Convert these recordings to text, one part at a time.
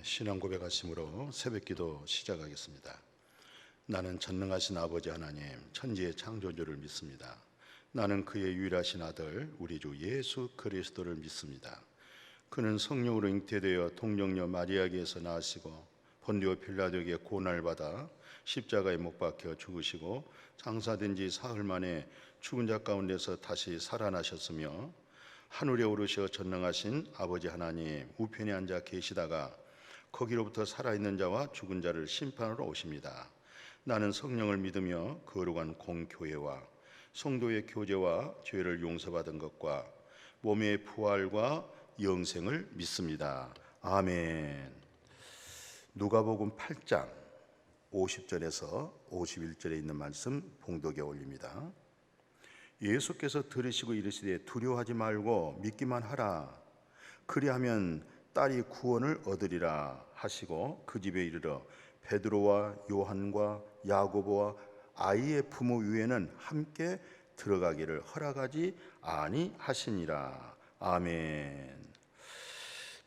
신앙 고백하심으로 새벽기도 시작하겠습니다. 나는 전능하신 아버지 하나님, 천지의 창조주를 믿습니다. 나는 그의 유일하신 아들 우리 주 예수 그리스도를 믿습니다. 그는 성령으로 잉태되어 동정녀 마리아에게서 나시고 본디오 필라도에게 고난을 받아 십자가에 못 박혀 죽으시고 장사된 지 사흘 만에 죽은 자 가운데서 다시 살아나셨으며 하늘에 오르셔 전능하신 아버지 하나님 우편에 앉아 계시다가 거기로부터 살아있는 자와 죽은 자를 심판하러 오십니다. 나는 성령을 믿으며 거룩한 공교회와 성도의 교제와 죄를 용서받은 것과 몸의 부활과 영생을 믿습니다. 아멘. 누가복음 8장 50절에서 51절에 있는 말씀 봉독에 올립니다. 예수께서 들으시고 이르시되 두려워하지 말고 믿기만 하라. 그리하면 딸이 구원을 얻으리라 하시고 그 집에 이르러 베드로와 요한과 야고보와 아이의 부모 위에는 함께 들어가기를 허락하지 아니하시니라. 아멘.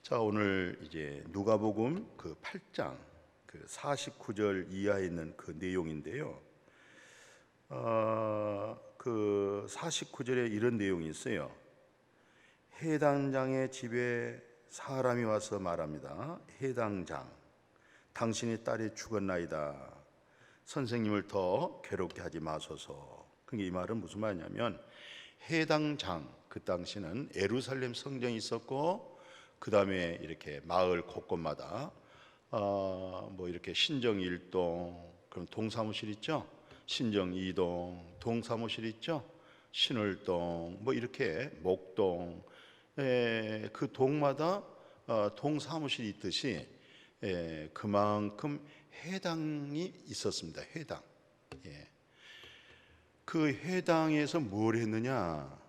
자, 오늘 이제 누가복음 그 8장 그 49절 이하에 있는 그 내용인데요. 그 49절에 이런 내용이 있어요. 해당장의 집에 사람이 와서 말합니다. 해당장, 당신의 딸이 죽었나이다. 선생님을 더 괴롭게 하지 마소서. 그게 이 말은 무슨 말이냐면 해당장, 그 당시는 예루살렘 성전이 있었고 그 다음에 이렇게 마을 곳곳마다 뭐 이렇게 신정 1동, 그럼 동사무실 있죠? 신정 2동, 동사무실 있죠? 신월동, 뭐 이렇게 목동, 그 동마다 동사무실이 있듯이 그만큼 해당이 있었습니다. 해당. 그 해당에서 뭘 했느냐?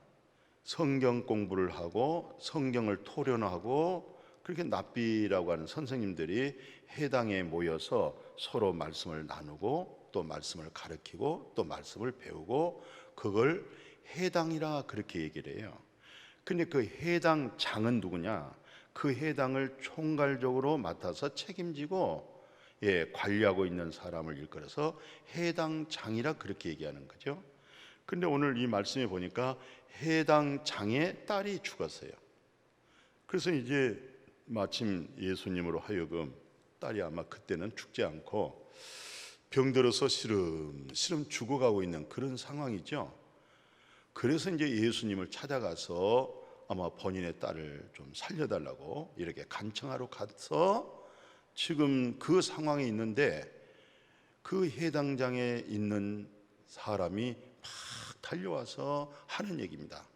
성경 공부를 하고 성경을 토론하고 그렇게 납비라고 하는 선생님들이 해당에 모여서 서로 말씀을 나누고 또 말씀을 가르치고 또 말씀을 배우고 그걸 해당이라 그렇게 얘기를 해요. 근데 그 해당장은 누구냐? 그 해당을 총괄적으로 맡아서 책임지고 관리하고 있는 사람을 일컬어서 해당장이라 그렇게 얘기하는 거죠. 근데 오늘 이 말씀에 보니까 해당장의 딸이 죽었어요. 그래서 이제 마침 예수님으로 하여금 딸이 아마 그때는 죽지 않고 병들어서 시름시름 죽어가고 있는 그런 상황이죠. 그래서 이제 예수님을 찾아가서 아마 본인의 딸을 좀 살려달라고 이렇게 간청하러 가서 지금 그 상황에 있는데 그 해당장에 있는 사람이 막 달려와서 하는 얘기입니다.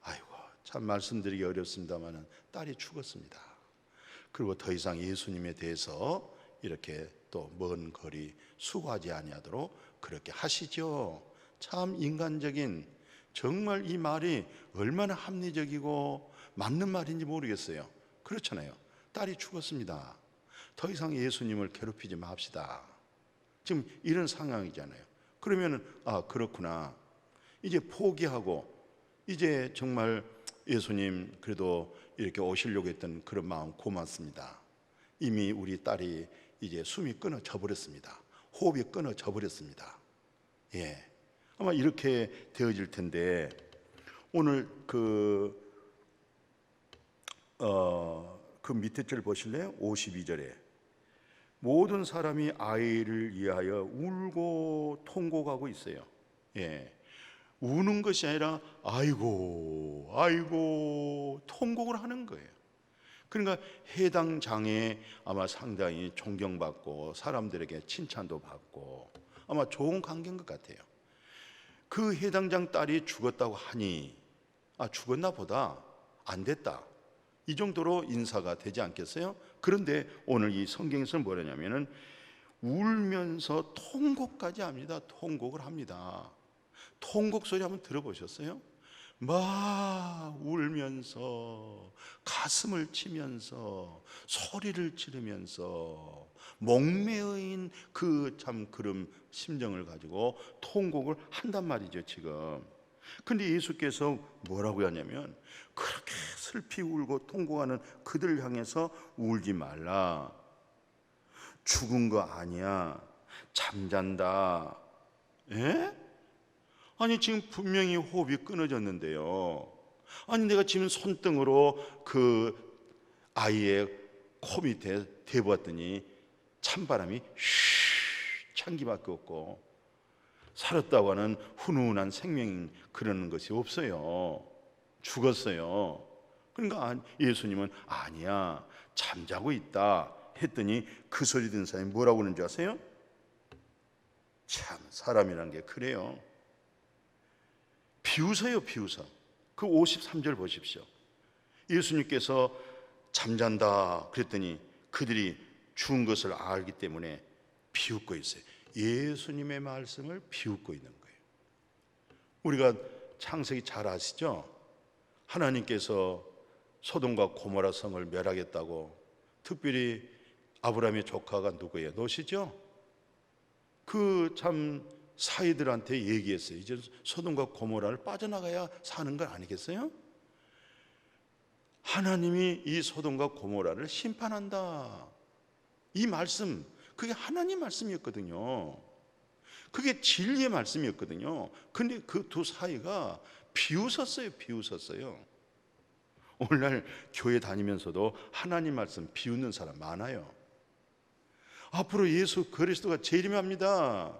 아이고, 참 말씀드리기 어렵습니다만 딸이 죽었습니다. 그리고 더 이상 예수님에 대해서 이렇게 또 먼 거리 수고하지 아니하도록 그렇게 하시죠. 참 인간적인, 정말 이 말이 얼마나 합리적이고 맞는 말인지 모르겠어요. 그렇잖아요. 딸이 죽었습니다. 더 이상 예수님을 괴롭히지 맙시다. 지금 이런 상황이잖아요. 그러면은 그렇구나. 이제 포기하고 이제 정말 예수님 그래도 이렇게 오시려고 했던 그런 마음 고맙습니다. 이미 우리 딸이 이제 숨이 끊어져 버렸습니다. 호흡이 끊어져 버렸습니다. 아마 이렇게 되어질 텐데 오늘 그 밑에 줄 보실래요? 52절에 모든 사람이 아이를 위하여 울고 통곡하고 있어요. 우는 것이 아니라 아이고 아이고 통곡을 하는 거예요. 그러니까 해당 장에 아마 상당히 존경받고 사람들에게 칭찬도 받고 아마 좋은 관계인 것 같아요. 그 해당장 딸이 죽었다고 하니 죽었나 보다, 안 됐다, 이 정도로 인사가 되지 않겠어요? 그런데 오늘 이 성경에서는 뭐냐면은 울면서 통곡까지 합니다. 통곡을 합니다. 통곡 소리 한번 들어보셨어요? 막 울면서 가슴을 치면서 소리를 지르면서 목매어인 그 참 그런 심정을 가지고 통곡을 한단 말이죠 지금. 근데 예수께서 뭐라고 하냐면 그렇게 슬피 울고 통곡하는 그들 향해서 울지 말라. 죽은 거 아니야. 잠잔다. 예? 아니 지금 분명히 호흡이 끊어졌는데요. 아니 내가 지금 손등으로 그 아이의 코 밑에 대보았더니 찬바람이 찬기밖에 없고 살았다고 하는 훈훈한 생명 그러는 것이 없어요. 죽었어요. 그러니까 예수님은 아니야 잠자고 있다 했더니 그 소리 듣는 사람이 뭐라고 하는 줄 아세요? 참 사람이란 게 그래요. 비웃어요. 비웃어. 그 53절 보십시오. 예수님께서 잠잔다 그랬더니 그들이 죽은 것을 알기 때문에 비웃고 있어요. 예수님의 말씀을 비웃고 있는 거예요. 우리가 창세기 잘 아시죠? 하나님께서 소돔과 고모라 성을 멸하겠다고 특별히 아브라함의 조카가 누구예요? 롯이죠? 그 참 사이들한테 얘기했어요. 이제 소돔과 고모라를 빠져나가야 사는 건 아니겠어요? 하나님이 이 소돔과 고모라를 심판한다. 이 말씀, 그게 하나님 말씀이었거든요. 그게 진리의 말씀이었거든요. 근데 그 두 사이가 비웃었어요. 비웃었어요. 오늘날 교회 다니면서도 하나님 말씀 비웃는 사람 많아요. 앞으로 예수 그리스도가 재림합니다.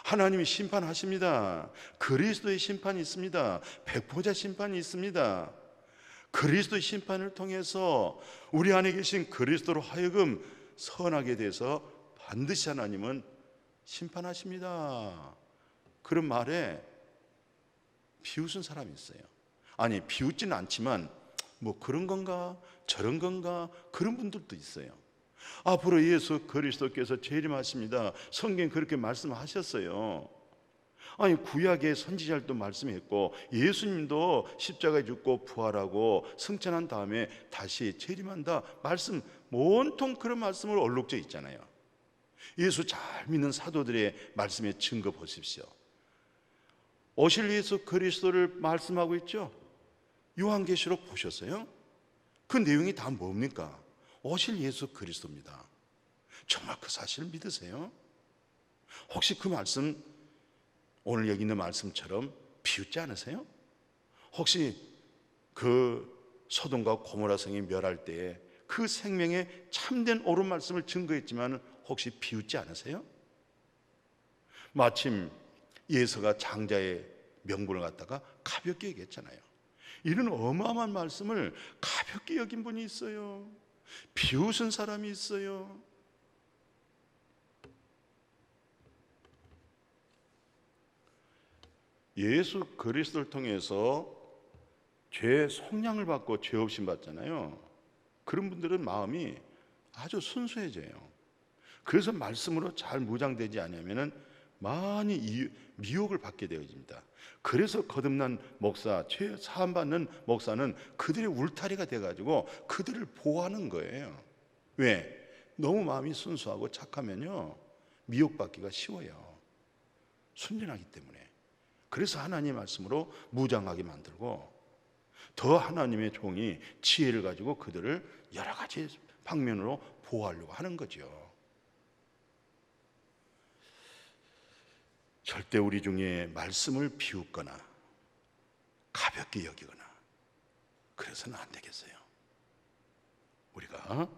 하나님이 심판하십니다. 그리스도의 심판이 있습니다. 백보자 심판이 있습니다. 그리스도의 심판을 통해서 우리 안에 계신 그리스도로 하여금 선하게 돼서 반드시 하나님은 심판하십니다. 그런 말에 비웃은 사람이 있어요. 아니 비웃지는 않지만 뭐 그런 건가 저런 건가 그런 분들도 있어요. 앞으로 예수 그리스도께서 재림하십니다. 성경 그렇게 말씀하셨어요. 아니 구약의 선지자들도 말씀했고 예수님도 십자가에 죽고 부활하고 승천한 다음에 다시 재림한다 말씀 온통 그런 말씀을 얼룩져 있잖아요. 예수 잘 믿는 사도들의 말씀의 증거 보십시오. 오실 예수 그리스도를 말씀하고 있죠. 요한계시록 보셨어요? 그 내용이 다 뭡니까? 오실 예수 그리스도입니다. 정말 그 사실을 믿으세요? 혹시 그 말씀 오늘 여기 있는 말씀처럼 비웃지 않으세요? 혹시 그 소돔과 고모라 성이 멸할 때에 그 생명의 참된 옳은 말씀을 증거했지만 혹시 비웃지 않으세요? 마침 예서가 장자의 명분을 갖다가 가볍게 얘기했잖아요. 이런 어마어마한 말씀을 가볍게 여긴 분이 있어요. 비웃은 사람이 있어요. 예수 그리스도를 통해서 죄 속량을 받고 죄 없임 받잖아요. 그런 분들은 마음이 아주 순수해져요. 그래서 말씀으로 잘 무장되지 않으면 많이 미혹을 받게 되어집니다. 그래서 거듭난 목사, 죄 사함 받는 목사는 그들의 울타리가 돼가지고 그들을 보호하는 거예요. 왜? 너무 마음이 순수하고 착하면요 미혹받기가 쉬워요. 순진하기 때문에. 그래서 하나님 말씀으로 무장하게 만들고 더 하나님의 종이 지혜를 가지고 그들을 여러 가지 방면으로 보호하려고 하는 거죠. 절대 우리 중에 말씀을 비웃거나 가볍게 여기거나 그래서는 안 되겠어요. 우리가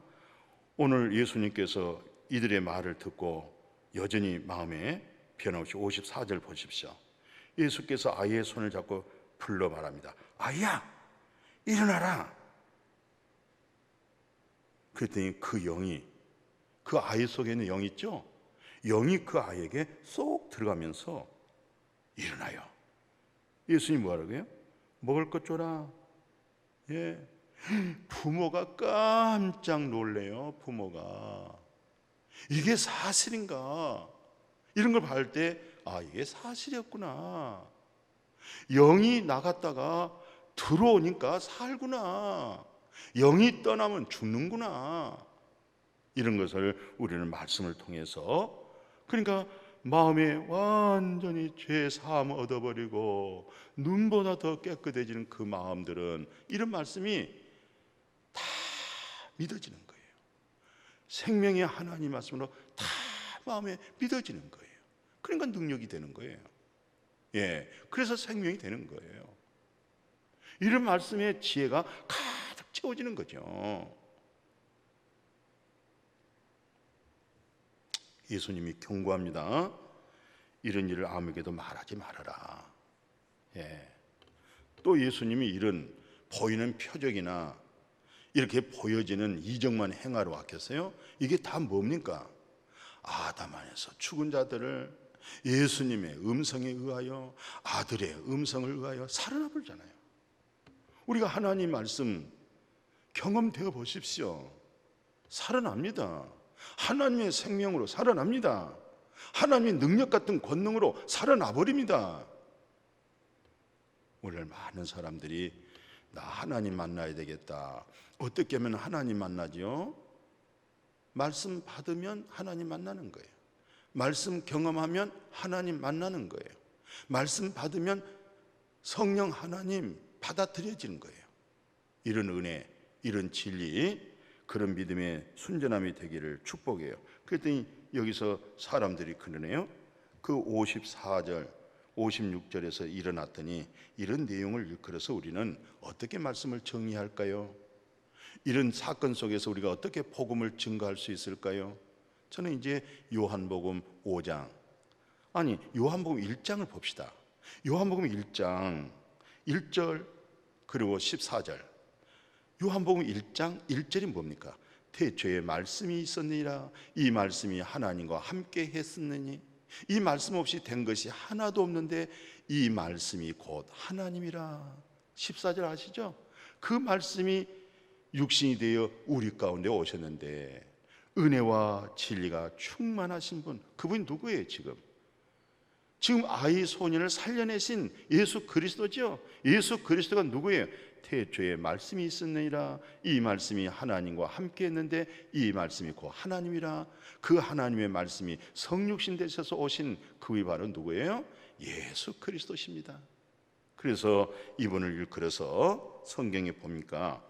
오늘 예수님께서 이들의 말을 듣고 여전히 마음에 변함없이 54절 보십시오. 예수께서 아이의 손을 잡고 불러 말합니다. 아이야 일어나라. 그랬더니 그 영이 그 아이 속에 있는 영이 있죠. 영이 그 아이에게 쏙 들어가면서 일어나요. 예수님 뭐하라고요? 먹을 것 줘라. 예. 부모가 깜짝 놀래요. 부모가 이게 사실인가? 이런 걸 봐할 때 아 이게 사실이었구나. 영이 나갔다가 들어오니까 살구나. 영이 떠나면 죽는구나. 이런 것을 우리는 말씀을 통해서 그러니까 마음에 완전히 죄 사함 얻어버리고 눈보다 더 깨끗해지는 그 마음들은 이런 말씀이 다 믿어지는 거예요. 생명의 하나님 말씀으로 다 마음에 믿어지는 거예요. 그러니까 능력이 되는 거예요. 예, 그래서 생명이 되는 거예요. 이런 말씀의 지혜가 가득 채워지는 거죠. 예수님이 경고합니다. 이런 일을 아무에게도 말하지 말아라. 예. 또 예수님이 이런 보이는 표적이나 이렇게 보여지는 이적만 행하러 왔겠어요? 이게 다 뭡니까? 아담 안에서 죽은 자들을 예수님의 음성에 의하여, 아들의 음성을 의하여 살아나 보잖아요. 우리가 하나님 말씀 경험되어 보십시오. 살아납니다. 하나님의 생명으로 살아납니다. 하나님의 능력 같은 권능으로 살아나 버립니다. 오늘 많은 사람들이 나 하나님 만나야 되겠다. 어떻게 하면 하나님 만나지요? 말씀 받으면 하나님 만나는 거예요. 말씀 경험하면 하나님 만나는 거예요. 말씀 받으면 성령 하나님 받아들여지는 거예요. 이런 은혜, 이런 진리, 그런 믿음의 순전함이 되기를 축복해요. 그랬더니 여기서 사람들이 그러네요. 그 54절, 56절에서 일어났더니 이런 내용을 일컬어서 우리는 어떻게 말씀을 정리할까요? 이런 사건 속에서 우리가 어떻게 복음을 증거할 수 있을까요? 저는 이제 요한복음 5장, 아니 요한복음 1장을 봅시다. 요한복음 1장 1절 그리고 14절. 요한복음 1장 1절이 뭡니까? 태초에 말씀이 있었느니라. 이 말씀이 하나님과 함께 했었느니 이 말씀 없이 된 것이 하나도 없는데 이 말씀이 곧 하나님이라. 14절 아시죠? 그 말씀이 육신이 되어 우리 가운데 오셨는데 은혜와 진리가 충만하신 분, 그분이 누구예요? 지금 아이 소년을 살려내신 예수 그리스도죠. 예수 그리스도가 누구예요? 태초에 말씀이 있었느니라. 이 말씀이 하나님과 함께 했는데 이 말씀이 곧 하나님이라. 그 하나님의 말씀이 성육신 되셔서 오신 그분이 바로 누구예요? 예수 그리스도십니다. 그래서 이분을 일컬어서 성경에 보니까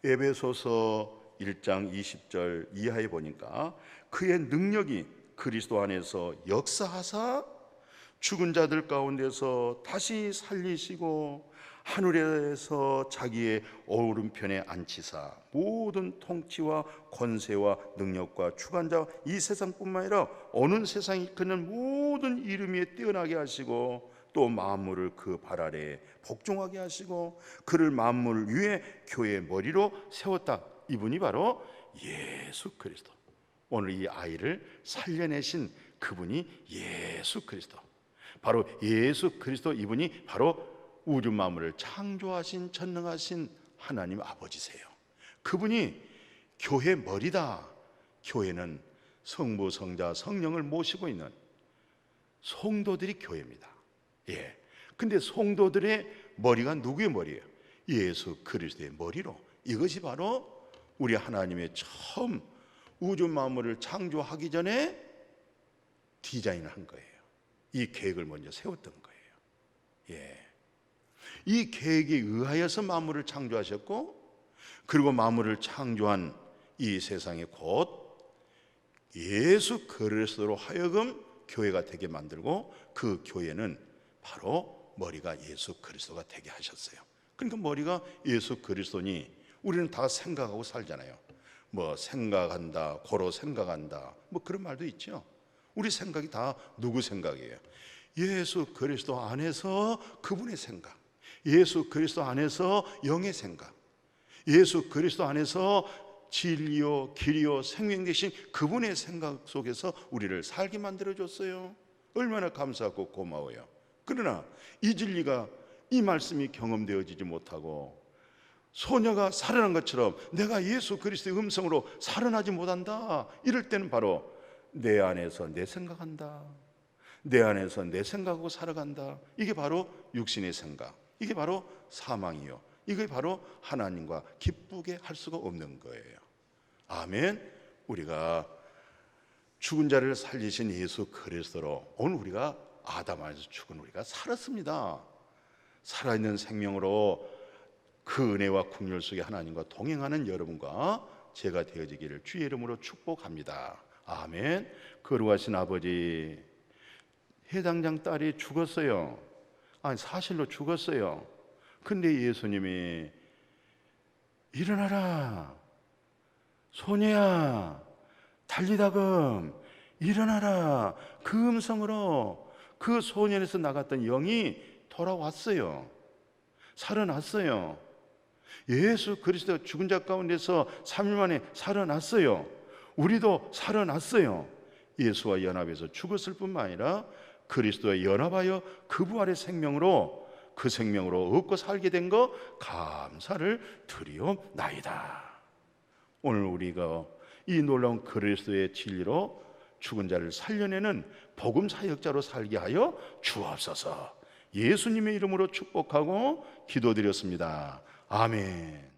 에베소서 1장 20절 이하에 보니까 그의 능력이 그리스도 안에서 역사하사 죽은 자들 가운데서 다시 살리시고 하늘에서 자기의 오른편에 앉히사 모든 통치와 권세와 능력과 주관자 이 세상뿐만 아니라 어느 세상에 있는 모든 이름 위에 뛰어나게 하시고 또 만물을 그 발 아래에 복종하게 하시고 그를 만물 위에 교회의 머리로 세웠다. 이분이 바로 예수 그리스도. 오늘 이 아이를 살려내신 그분이 예수 그리스도. 바로 예수 그리스도, 이분이 바로 우주 만물을 창조하신 전능하신 하나님 아버지세요. 그분이 교회 머리다. 교회는 성부, 성자, 성령을 모시고 있는 성도들이 교회입니다. 예. 근데 성도들의 머리가 누구의 머리예요? 예수 그리스도의 머리로. 이것이 바로 우리 하나님의 처음 우주 만물을 창조하기 전에 디자인을 한 거예요. 이 계획을 먼저 세웠던 거예요. 예. 이 계획에 의하여서 만물을 창조하셨고, 그리고 만물을 창조한 이 세상에 곧 예수 그리스도로 하여금 교회가 되게 만들고, 그 교회는 바로 머리가 예수 그리스도가 되게 하셨어요. 그러니까 머리가 예수 그리스도니 우리는 다 생각하고 살잖아요. 뭐 생각한다, 고로 생각한다, 뭐 그런 말도 있죠. 우리 생각이 다 누구 생각이에요? 예수 그리스도 안에서 그분의 생각, 예수 그리스도 안에서 영의 생각, 예수 그리스도 안에서 진리요 길이요 생명 되신 그분의 생각 속에서 우리를 살게 만들어줬어요. 얼마나 감사하고 고마워요. 그러나 이 진리가, 이 말씀이 경험되어지지 못하고 소녀가 살아난 것처럼 내가 예수 그리스도의 음성으로 살아나지 못한다, 이럴 때는 바로 내 안에서 내 생각한다, 내 안에서 내 생각하고 살아간다. 이게 바로 육신의 생각, 이게 바로 사망이요, 이게 바로 하나님과 기쁘게 할 수가 없는 거예요. 아멘. 우리가 죽은 자를 살리신 예수 그리스도로 오늘 우리가 아담 안에서 죽은 우리가 살았습니다. 살아있는 생명으로 그 은혜와 긍휼 속에 하나님과 동행하는 여러분과 제가 되어지기를 주의 이름으로 축복합니다. 아멘. 거룩하신 아버지, 해당장 딸이 죽었어요. 아니 사실로 죽었어요. 근데 예수님이 일어나라 소녀야 달리다금 일어나라, 그 음성으로 그 소년에서 나갔던 영이 돌아왔어요. 살아났어요. 예수 그리스도 죽은 자 가운데서 3일 만에 살아났어요. 우리도 살아났어요. 예수와 연합해서 죽었을 뿐만 아니라 그리스도와 연합하여 그 부활의 생명으로, 그 생명으로 얻고 살게 된 거 감사를 드리옵나이다. 오늘 우리가 이 놀라운 그리스도의 진리로 죽은 자를 살려내는 복음 사역자로 살게 하여 주옵소서. 예수님의 이름으로 축복하고 기도드렸습니다. 아멘.